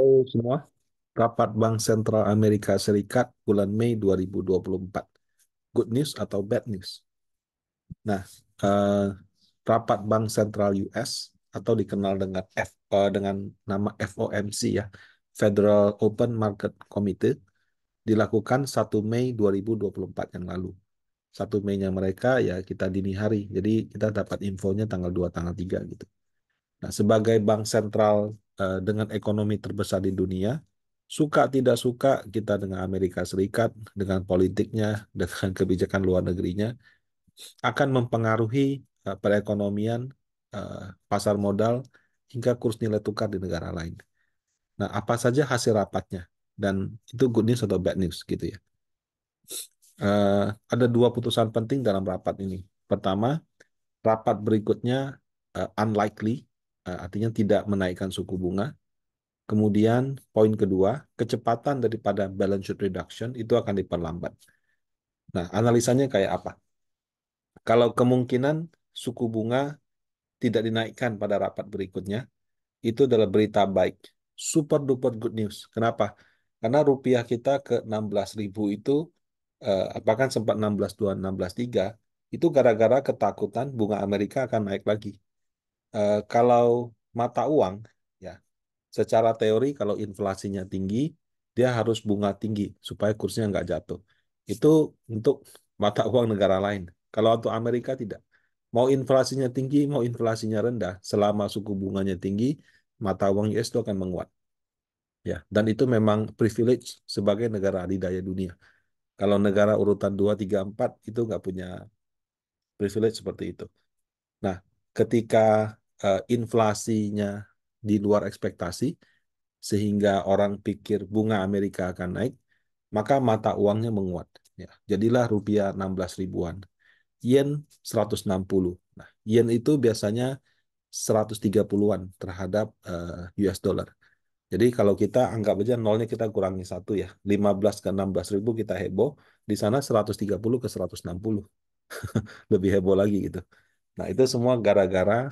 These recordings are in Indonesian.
Halo semua, rapat Bank Sentral Amerika Serikat bulan Mei 2024. Good news atau bad news? Nah, eh, rapat Bank Sentral US atau dikenal dengan nama FOMC ya, Federal Open Market Committee, dilakukan 1 Mei 2024 yang lalu. 1 Mei-nya mereka ya kita dini hari, jadi kita dapat infonya tanggal 2, tanggal 3 gitu. Nah, sebagai bank sentral dengan ekonomi terbesar di dunia, suka tidak suka kita dengan Amerika Serikat, dengan politiknya, dengan kebijakan luar negerinya, akan mempengaruhi perekonomian, eh, pasar modal, hingga kurs nilai tukar di negara lain. Nah, apa saja hasil rapatnya? Dan itu good news atau bad news gitu ya. Eh, ada dua putusan penting dalam rapat ini. Pertama, rapat berikutnya unlikely, artinya tidak menaikkan suku bunga. Kemudian poin kedua, kecepatan daripada balance sheet reduction itu akan diperlambat. Nah, analisanya kayak apa? Kalau kemungkinan suku bunga tidak dinaikkan pada rapat berikutnya, itu adalah berita baik. Super duper good news. Kenapa? Karena rupiah kita ke 16.000 itu, bahkan sempat 16.2, 16.3, itu gara-gara ketakutan bunga Amerika akan naik lagi. Kalau mata uang, ya, secara teori kalau inflasinya tinggi, dia harus bunga tinggi supaya kursnya nggak jatuh. Itu untuk mata uang negara lain. Kalau untuk Amerika tidak. Mau inflasinya tinggi, mau inflasinya rendah, selama suku bunganya tinggi, mata uang US itu akan menguat. Ya, dan itu memang privilege sebagai negara adidaya dunia. Kalau negara urutan 2, 3, 4 itu nggak punya privilege seperti itu. Nah, ketika inflasinya di luar ekspektasi, sehingga orang pikir bunga Amerika akan naik, maka mata uangnya menguat. Ya, jadilah rupiah 16 ribuan. Yen 160. Nah, yen itu biasanya 130-an terhadap US dollar. Jadi kalau kita anggap aja nolnya kita kurangi satu ya, 15 ke 16 ribu kita heboh, di sana 130 ke 160. Lebih heboh lagi gitu. Nah, itu semua gara-gara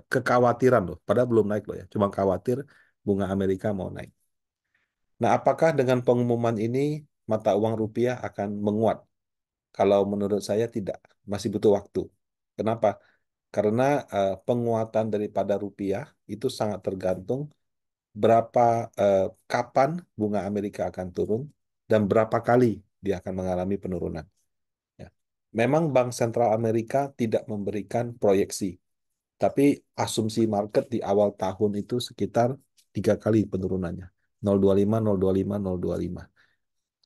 kekhawatiran loh, padahal belum naik loh ya, cuma khawatir bunga Amerika mau naik. Nah, apakah dengan pengumuman ini mata uang rupiah akan menguat? Kalau menurut saya tidak, masih butuh waktu. Kenapa? Karena penguatan daripada rupiah itu sangat tergantung berapa eh, kapan bunga Amerika akan turun dan berapa kali dia akan mengalami penurunan. Ya. Memang Bank Sentral Amerika tidak memberikan proyeksi, tapi asumsi market di awal tahun itu sekitar 3 kali penurunannya. 0,25, 0,25, 0,25.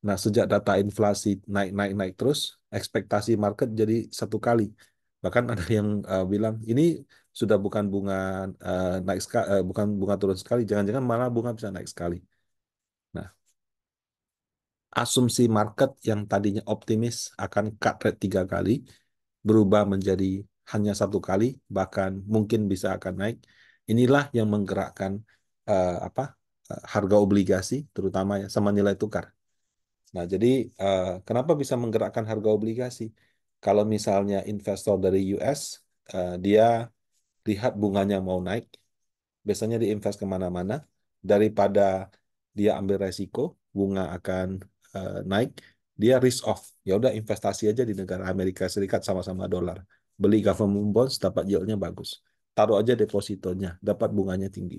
Nah, sejak data inflasi naik, naik, naik terus, ekspektasi market jadi 1 kali. Bahkan ada yang bilang, ini sudah bukan bunga naik sekali, bukan bunga turun sekali, jangan-jangan malah bunga bisa naik sekali. Nah, asumsi market yang tadinya optimis akan cut rate 3 kali, berubah menjadi hanya 1 kali, bahkan mungkin bisa akan naik. Inilah yang menggerakkan harga obligasi, terutama ya, sama nilai tukar. Nah, jadi kenapa bisa menggerakkan harga obligasi? Kalau misalnya investor dari US, dia lihat bunganya mau naik, biasanya diinvest kemana-mana, daripada dia ambil resiko, bunga akan naik, dia risk off. Ya udah investasi aja di negara Amerika Serikat sama-sama dolar. Beli government bonds, dapat yieldnya bagus. Taruh aja depositonya, dapat bunganya tinggi.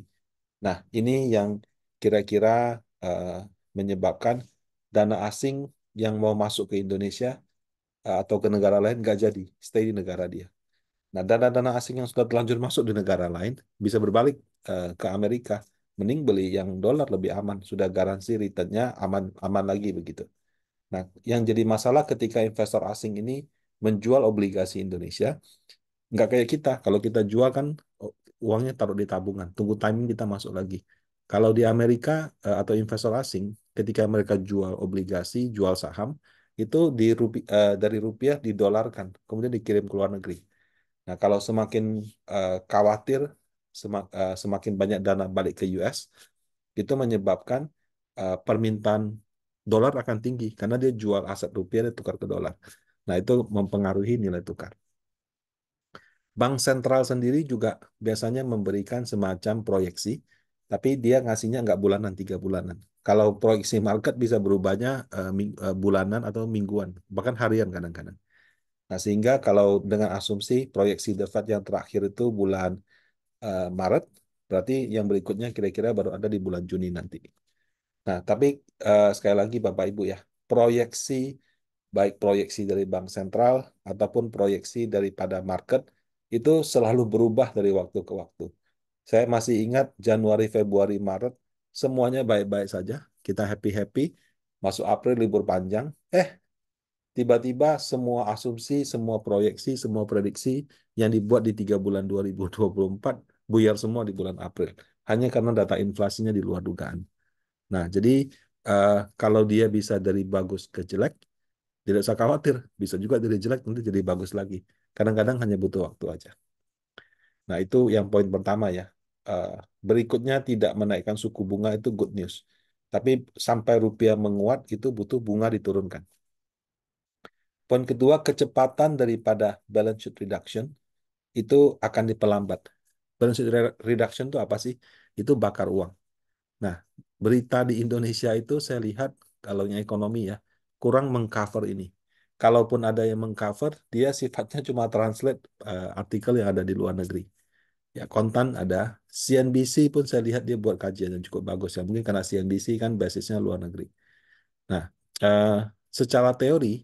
Nah, ini yang kira-kira eh, menyebabkan dana asing yang mau masuk ke Indonesia atau ke negara lain nggak jadi, stay di negara dia. Nah, dana-dana asing yang sudah terlanjur masuk di negara lain bisa berbalik ke Amerika. Mending beli yang dolar lebih aman, sudah garansi returnnya aman aman lagi begitu. Nah, yang jadi masalah ketika investor asing ini menjual obligasi Indonesia, nggak kayak kita. Kalau kita jual kan uangnya taruh di tabungan, tunggu timing kita masuk lagi. Kalau di Amerika atau investor asing, ketika mereka jual obligasi, jual saham, itu dari rupiah didolarkan, kemudian dikirim ke luar negeri. Nah, kalau semakin khawatir, semakin banyak dana balik ke US, itu menyebabkan permintaan dolar akan tinggi karena dia jual aset rupiah dia tukar ke dolar. Nah, itu mempengaruhi nilai tukar. Bank sentral sendiri juga biasanya memberikan semacam proyeksi tapi dia ngasihnya nggak bulanan, 3 bulanan. Kalau proyeksi market bisa berubahnya bulanan atau mingguan, bahkan harian kadang-kadang. Nah, sehingga kalau dengan asumsi proyeksi The Fed yang terakhir itu bulan Maret, berarti yang berikutnya kira-kira baru ada di bulan Juni nanti. Nah, tapi sekali lagi Bapak Ibu ya, proyeksi baik proyeksi dari bank sentral ataupun proyeksi daripada market itu selalu berubah dari waktu ke waktu. Saya masih ingat Januari, Februari, Maret semuanya baik-baik saja, kita happy-happy, masuk April libur panjang, tiba-tiba semua asumsi, semua proyeksi, semua prediksi yang dibuat di 3 bulan 2024 buyar semua di bulan April. Hanya karena data inflasinya di luar dugaan. Nah, jadi kalau dia bisa dari bagus ke jelek, tidak usah khawatir. Bisa juga dari jelek nanti jadi bagus lagi. Kadang-kadang hanya butuh waktu aja. Nah, itu yang poin pertama ya. Eh, Berikutnya tidak menaikkan suku bunga itu good news. Tapi sampai rupiah menguat itu butuh bunga diturunkan. Poin kedua, kecepatan daripada balance sheet reduction itu akan diperlambat. Balance sheet reduction itu apa sih? Itu bakar uang. Nah, berita di Indonesia itu saya lihat kalau yang ekonomi ya kurang mengcover ini. Kalaupun ada yang mengcover, dia sifatnya cuma translate artikel yang ada di luar negeri. Ya, kontan ada. CNBC pun saya lihat dia buat kajian yang cukup bagus ya. Mungkin karena CNBC kan basisnya luar negeri. Nah, eh, secara teori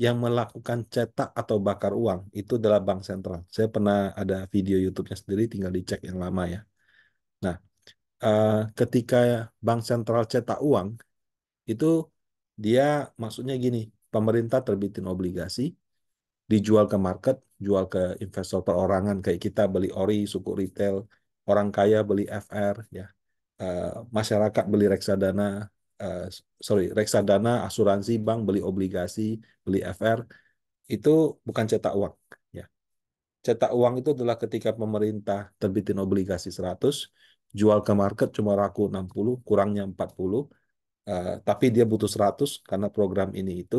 yang melakukan cetak atau bakar uang itu adalah bank sentral. Saya pernah ada video YouTube-nya sendiri, tinggal dicek yang lama ya. Nah, ketika bank sentral cetak uang, itu dia maksudnya gini, pemerintah terbitin obligasi, dijual ke market, jual ke investor perorangan, kayak kita beli ori, suku retail, orang kaya beli FR, ya, Eh, masyarakat beli reksadana, eh, reksadana, asuransi, bank beli obligasi, beli FR, itu bukan cetak uang. Ya. Cetak uang itu adalah ketika pemerintah terbitin obligasi 100, jual ke market cuma laku 60, kurangnya 40, tapi dia butuh 100 karena program ini itu,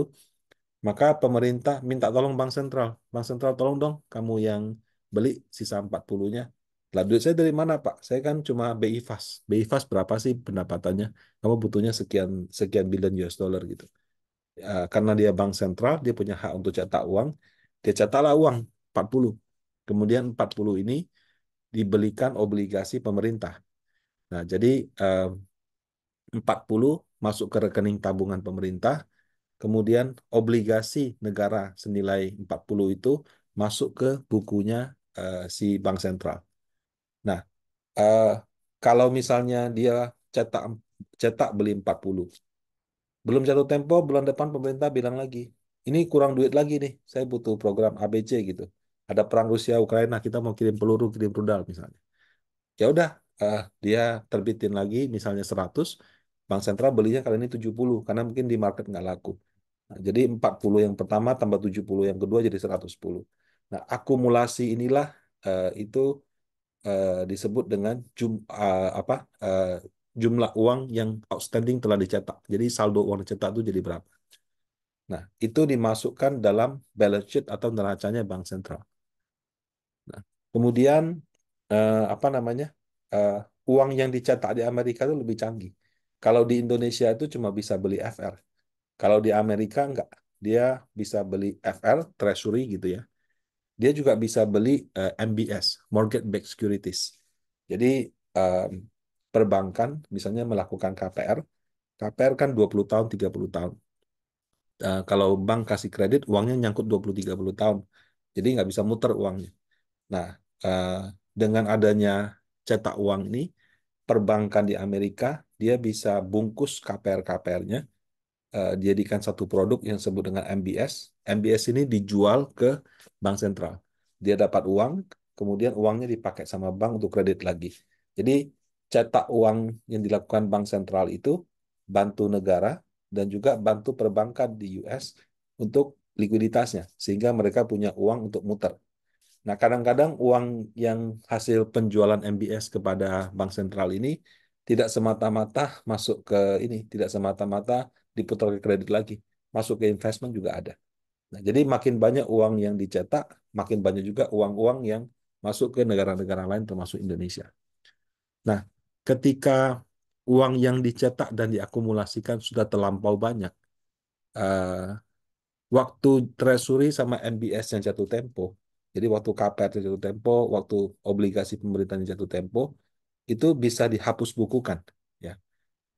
maka pemerintah minta tolong Bank Sentral. Bank Sentral tolong dong kamu yang beli sisa 40-nya. Lah duit saya dari mana Pak? Saya kan cuma BI Fast. BI Fast berapa sih pendapatannya? Kamu butuhnya sekian sekian billion US dollar gitu. Karena dia bank sentral, dia punya hak untuk cetak uang. Dia cetaklah uang 40. Kemudian 40 ini dibelikan obligasi pemerintah. Nah, jadi 40 masuk ke rekening tabungan pemerintah, kemudian obligasi negara senilai 40 itu masuk ke bukunya si bank sentral. Nah, eh, kalau misalnya dia cetak cetak beli 40, belum jatuh tempo, bulan depan pemerintah bilang lagi, ini kurang duit lagi nih, saya butuh program ABC gitu. Ada perang Rusia Ukraina, kita mau kirim peluru, kirim rudal misalnya. Ya udah, dia terbitin lagi misalnya 100, bank sentral belinya kali ini 70 karena mungkin di market nggak laku. Nah, jadi 40 yang pertama tambah 70 yang kedua jadi 110. Nah, akumulasi inilah itu disebut dengan apa jumlah uang yang outstanding telah dicetak. Jadi saldo uang dicetak itu jadi berapa? Nah, itu dimasukkan dalam balance sheet atau neracanya bank sentral. Nah, kemudian apa namanya? eh, Uang yang dicetak di Amerika itu lebih canggih. Kalau di Indonesia itu cuma bisa beli FR. Kalau di Amerika enggak. Dia bisa beli FR, Treasury gitu ya. Dia juga bisa beli MBS, Mortgage Backed Securities. Jadi em, perbankan misalnya melakukan KPR, KPR kan 20 tahun, 30 tahun. Kalau bank kasih kredit, uangnya nyangkut 20-30 tahun. Jadi nggak bisa muter uangnya. Nah, eh, dengan adanya cetak uang ini, perbankan di Amerika, dia bisa bungkus KPR-KPR-nya, dijadikan satu produk yang disebut dengan MBS. MBS ini dijual ke bank sentral. Dia dapat uang, kemudian uangnya dipakai sama bank untuk kredit lagi. Jadi cetak uang yang dilakukan bank sentral itu bantu negara dan juga bantu perbankan di US untuk likuiditasnya, sehingga mereka punya uang untuk muter. Nah, kadang-kadang uang yang hasil penjualan MBS kepada bank sentral ini tidak semata-mata masuk ke ini, tidak semata-mata diputar ke kredit lagi, masuk ke investment juga ada. Nah, jadi makin banyak uang yang dicetak, makin banyak juga uang-uang yang masuk ke negara-negara lain termasuk Indonesia. Nah, ketika uang yang dicetak dan diakumulasikan sudah terlampau banyak, eh, waktu Treasury sama MBS yang jatuh tempo, jadi waktu KPR yang jatuh tempo, waktu obligasi pemerintah yang jatuh tempo, itu bisa dihapus bukukan. Ya,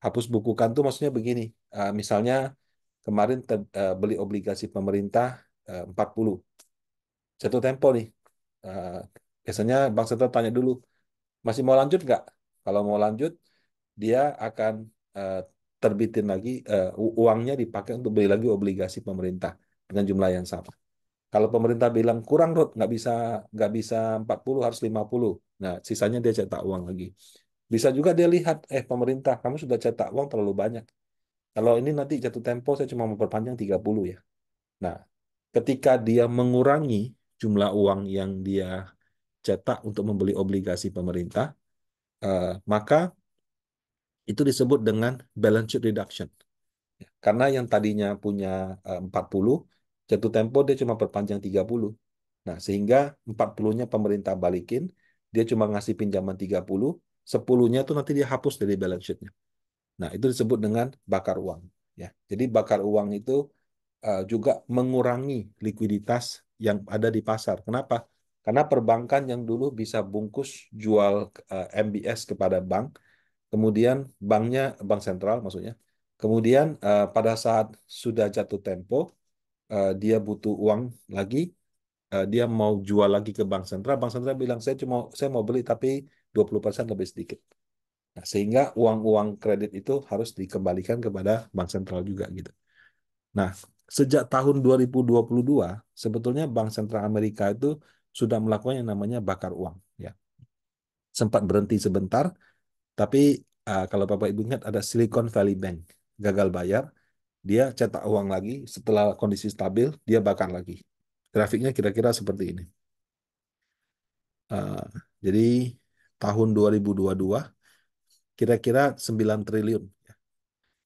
hapus bukukan tuh maksudnya begini, misalnya kemarin beli obligasi pemerintah 40, jatuh tempo nih. Eh, Biasanya Bank Sentral tanya dulu, masih mau lanjut nggak? Kalau mau lanjut, dia akan eh, terbitin lagi, uangnya dipakai untuk beli lagi obligasi pemerintah dengan jumlah yang sama. Kalau pemerintah bilang kurang, Rut, nggak bisa 40, harus 50. Nah, sisanya dia cetak uang lagi. Bisa juga dia lihat, pemerintah, kamu sudah cetak uang terlalu banyak. Kalau ini nanti jatuh tempo, saya cuma memperpanjang 30 ya. Nah, ketika dia mengurangi jumlah uang yang dia cetak untuk membeli obligasi pemerintah, maka itu disebut dengan balance sheet reduction. Karena yang tadinya punya 40, jatuh tempo dia cuma perpanjang 30. Nah, sehingga 40-nya pemerintah balikin, dia cuma ngasih pinjaman 30, 10-nya itu nanti dia hapus dari balance sheet-nya. Nah, itu disebut dengan bakar uang. Ya, jadi bakar uang itu juga mengurangi likuiditas yang ada di pasar. Kenapa? Karena perbankan yang dulu bisa bungkus jual MBS kepada bank, kemudian banknya, bank sentral maksudnya, kemudian pada saat sudah jatuh tempo, dia butuh uang lagi, dia mau jual lagi ke bank sentral bilang saya mau beli tapi 20% lebih sedikit. Nah, sehingga uang-uang kredit itu harus dikembalikan kepada bank sentral juga gitu. Nah, sejak tahun 2022 sebetulnya Bank Sentral Amerika itu sudah melakukan yang namanya bakar uang ya. Sempat berhenti sebentar, tapi kalau Bapak Ibu ingat ada Silicon Valley Bank gagal bayar, dia cetak uang lagi, setelah kondisi stabil dia bakar lagi. Grafiknya kira-kira seperti ini. Uh, jadi tahun 2022 kira-kira 9 triliun.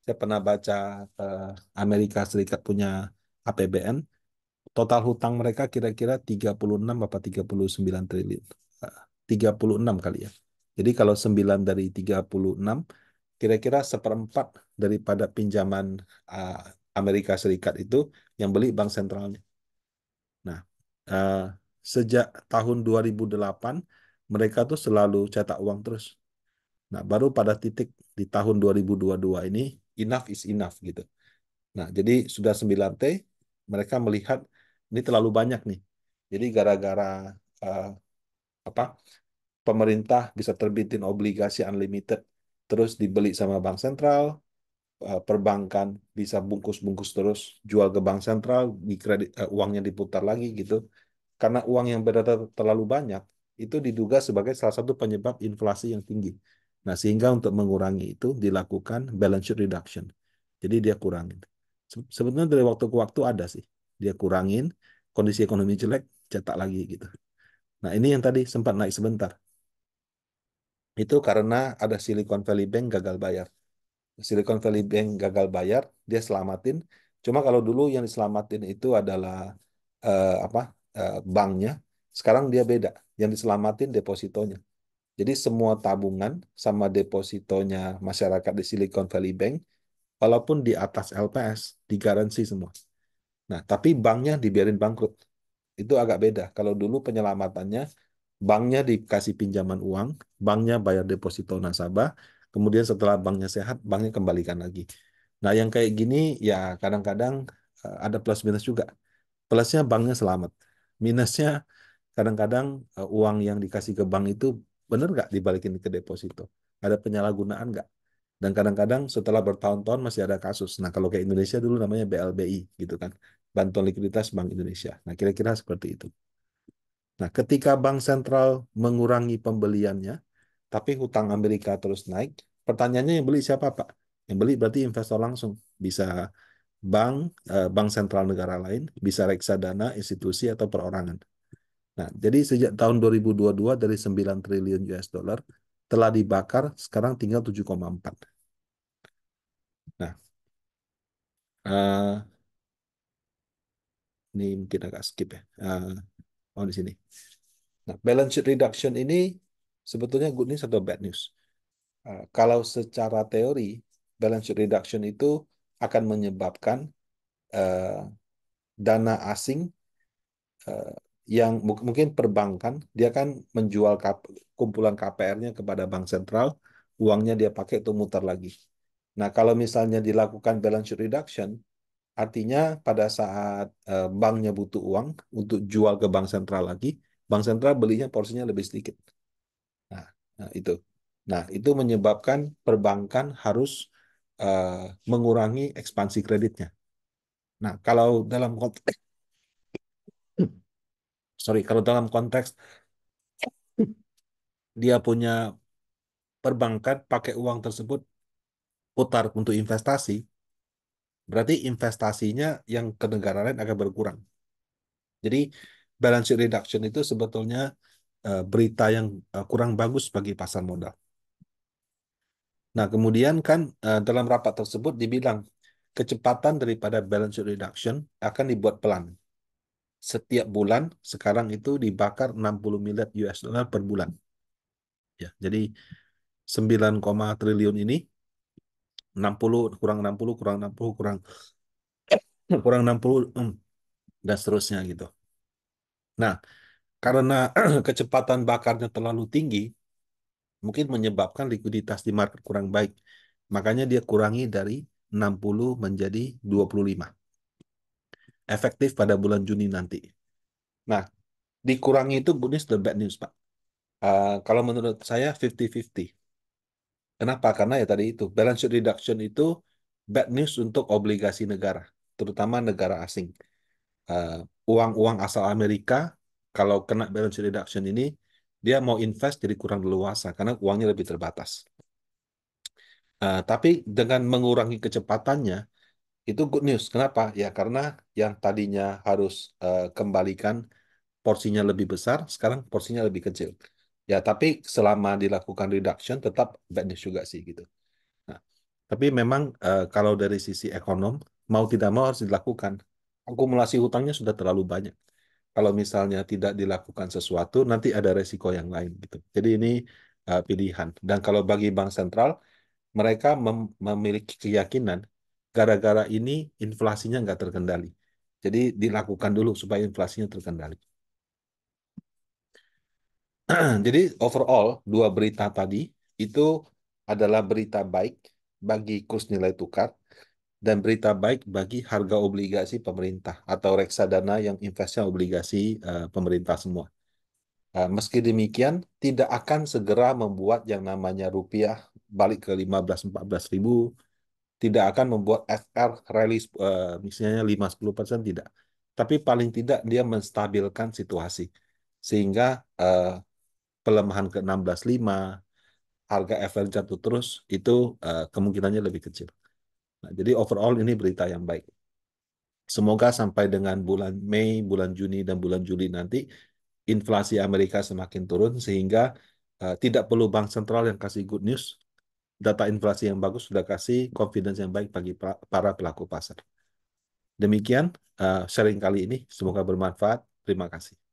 Saya pernah baca uh, Amerika Serikat punya APBN, total hutang mereka kira-kira 36 apa 39 triliun. Uh, 36 kali ya. Jadi kalau 9 dari 36, kira-kira seperempat daripada pinjaman uh, Amerika Serikat itu yang beli bank sentralnya. Nah, uh, sejak tahun 2008 mereka tuh selalu cetak uang terus. Nah, baru pada titik di tahun 2022 ini enough is enough gitu. Nah, jadi sudah 9T, mereka melihat ini terlalu banyak nih. Jadi gara-gara uh, apa pemerintah bisa terbitin obligasi unlimited terus dibeli sama bank sentral, perbankan bisa bungkus-bungkus terus jual ke bank sentral, di kredit uangnya diputar lagi gitu. Karena uang yang beredar terlalu banyak, itu diduga sebagai salah satu penyebab inflasi yang tinggi. Nah, sehingga untuk mengurangi itu dilakukan balance sheet reduction. Jadi dia kurangin. Sebetulnya dari waktu ke waktu ada sih. Dia kurangin, kondisi ekonomi jelek, cetak lagi gitu. Nah, ini yang tadi sempat naik sebentar. Itu karena ada Silicon Valley Bank gagal bayar. Silicon Valley Bank gagal bayar, dia selamatin. Cuma kalau dulu yang diselamatin itu adalah apa banknya. Sekarang dia beda. Yang diselamatin depositonya. Jadi semua tabungan sama depositonya masyarakat di Silicon Valley Bank, walaupun di atas LPS, digaransi semua. Nah, tapi banknya dibiarin bangkrut. Itu agak beda. Kalau dulu penyelamatannya, banknya dikasih pinjaman uang, banknya bayar deposito nasabah, kemudian setelah banknya sehat, banknya kembalikan lagi. Nah, yang kayak gini ya kadang-kadang ada plus minus juga. Plusnya banknya selamat. Minusnya kadang-kadang uang yang dikasih ke bank itu benar nggak dibalikin ke deposito? Ada penyalahgunaan nggak? Dan kadang-kadang setelah bertahun-tahun masih ada kasus. Nah, kalau kayak Indonesia dulu namanya BLBI gitu kan. Bantuan Likuiditas Bank Indonesia. Nah, kira-kira seperti itu. Nah, ketika bank sentral mengurangi pembeliannya, tapi hutang Amerika terus naik, pertanyaannya yang beli siapa, Pak? Yang beli berarti investor langsung. Bisa bank, bank sentral negara lain, bisa reksadana, institusi, atau perorangan. Nah, jadi sejak tahun 2022 dari 9 triliun US dollar telah dibakar, sekarang tinggal 7,4. Nah, eh, ini mungkin agak skip ya. Oh, di sini. Nah, balance sheet reduction ini sebetulnya good news atau bad news? Kalau secara teori, balance sheet reduction itu akan menyebabkan eh, dana asing eh, yang mungkin perbankan, dia kan menjual kumpulan KPR-nya kepada bank sentral, uangnya dia pakai untuk muter lagi. Nah, kalau misalnya dilakukan balance sheet reduction, artinya pada saat banknya butuh uang untuk jual ke bank sentral lagi, bank sentral belinya porsinya lebih sedikit. Nah, itu. Nah, itu menyebabkan perbankan harus eh, mengurangi ekspansi kreditnya. Nah, kalau dalam konteks, sorry, kalau dalam konteks dia punya perbankan pakai uang tersebut putar untuk investasi, berarti investasinya yang ke negara lain akan berkurang. Jadi balance sheet reduction itu sebetulnya berita yang kurang bagus bagi pasar modal. Nah, kemudian kan dalam rapat tersebut dibilang kecepatan daripada balance sheet reduction akan dibuat pelan. Setiap bulan sekarang itu dibakar 60 miliar US dollar per bulan. Ya, jadi 9, triliun ini 60 kurang 60 kurang 60 kurang kurang 60 dan seterusnya gitu. Nah, karena kecepatan bakarnya terlalu tinggi, mungkin menyebabkan likuiditas di market kurang baik. Makanya dia kurangi dari 60 menjadi 25. Efektif pada bulan Juni nanti. Nah, dikurangi itu good news dan bad news, Pak. Kalau menurut saya 50-50. Kenapa? Karena ya tadi itu, balance sheet reduction itu bad news untuk obligasi negara, terutama negara asing. Eh, Uang-uang asal Amerika, kalau kena balance sheet reduction ini, dia mau invest jadi kurang leluasa karena uangnya lebih terbatas. Tapi dengan mengurangi kecepatannya, itu good news. Kenapa? Ya karena yang tadinya harus kembalikan porsinya lebih besar, sekarang porsinya lebih kecil. Ya, tapi selama dilakukan reduction, tetap bad news juga sih gitu. Nah, tapi memang kalau dari sisi ekonom, mau tidak mau harus dilakukan. Akumulasi hutangnya sudah terlalu banyak. Kalau misalnya tidak dilakukan sesuatu, nanti ada resiko yang lain gitu. Jadi ini pilihan. Dan kalau bagi bank sentral, mereka memiliki keyakinan gara-gara ini inflasinya nggak terkendali. Jadi dilakukan dulu supaya inflasinya terkendali. Jadi overall dua berita tadi itu adalah berita baik bagi kurs nilai tukar dan berita baik bagi harga obligasi pemerintah atau reksadana yang investnya obligasi pemerintah semua. Meski demikian, tidak akan segera membuat yang namanya rupiah balik ke 15-14 ribu, tidak akan membuat FR rally misalnya 5-10% tidak. Tapi paling tidak dia menstabilkan situasi. Sehingga eh, pelemahan ke 16.5, harga FR jatuh terus, itu kemungkinannya lebih kecil. Nah, jadi overall ini berita yang baik. Semoga sampai dengan bulan Mei, bulan Juni, dan bulan Juli nanti, inflasi Amerika semakin turun, sehingga tidak perlu bank sentral yang kasih good news. Data inflasi yang bagus sudah kasih confidence yang baik bagi para pelaku pasar. Demikian sharing kali ini. Semoga bermanfaat. Terima kasih.